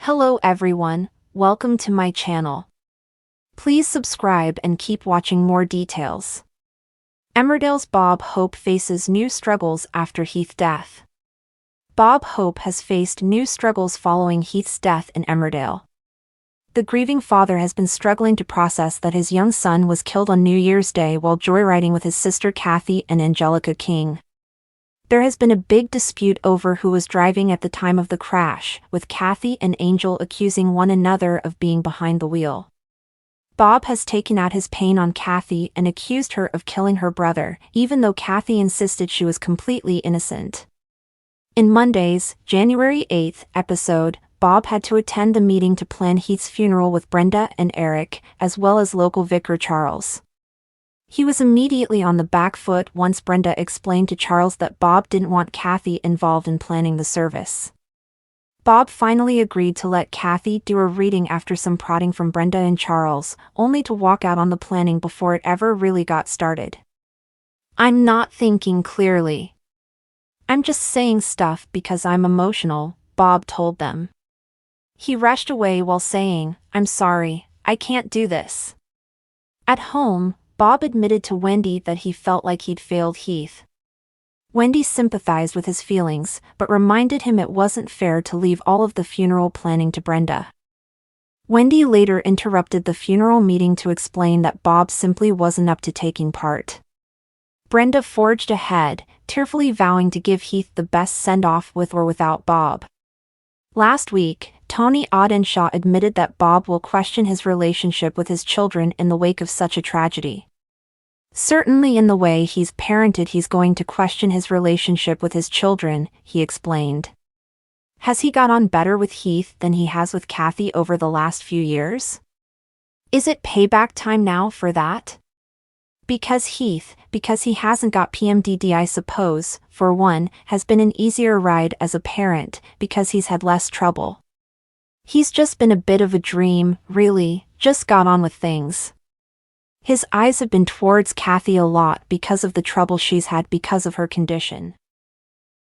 Hello everyone, welcome to my channel. Please subscribe and keep watching more details. Emmerdale's Bob Hope faces new struggles after Heath's death. Bob Hope has faced new struggles following Heath's death in Emmerdale. The grieving father has been struggling to process that his young son was killed on New Year's Day while joyriding with his sister Kathy and Angelica King. There has been a big dispute over who was driving at the time of the crash, with Kathy and Angel accusing one another of being behind the wheel. Bob has taken out his pain on Kathy and accused her of killing her brother, even though Kathy insisted she was completely innocent. In Monday's, January 8th, episode, Bob had to attend the meeting to plan Heath's funeral with Brenda and Eric, as well as local vicar Charles. He was immediately on the back foot once Brenda explained to Charles that Bob didn't want Kathy involved in planning the service. Bob finally agreed to let Kathy do a reading after some prodding from Brenda and Charles, only to walk out on the planning before it ever really got started. "I'm not thinking clearly. I'm just saying stuff because I'm emotional," Bob told them. He rushed away while saying, "I'm sorry, I can't do this." At home, Bob admitted to Wendy that he felt like he'd failed Heath. Wendy sympathized with his feelings, but reminded him it wasn't fair to leave all of the funeral planning to Brenda. Wendy later interrupted the funeral meeting to explain that Bob simply wasn't up to taking part. Brenda forged ahead, tearfully vowing to give Heath the best send-off with or without Bob. Last week, Tony Audenshaw admitted that Bob will question his relationship with his children in the wake of such a tragedy. "Certainly in the way he's parented he's going to question his relationship with his children," he explained. Has he got on better with Heath than he has with Kathy over the last few years? Is it payback time now for that? Because he hasn't got PMDD, I suppose, for one, has been an easier ride as a parent because he's had less trouble. He's just been a bit of a dream, really, just got on with things. His eyes have been towards Kathy a lot because of the trouble she's had because of her condition.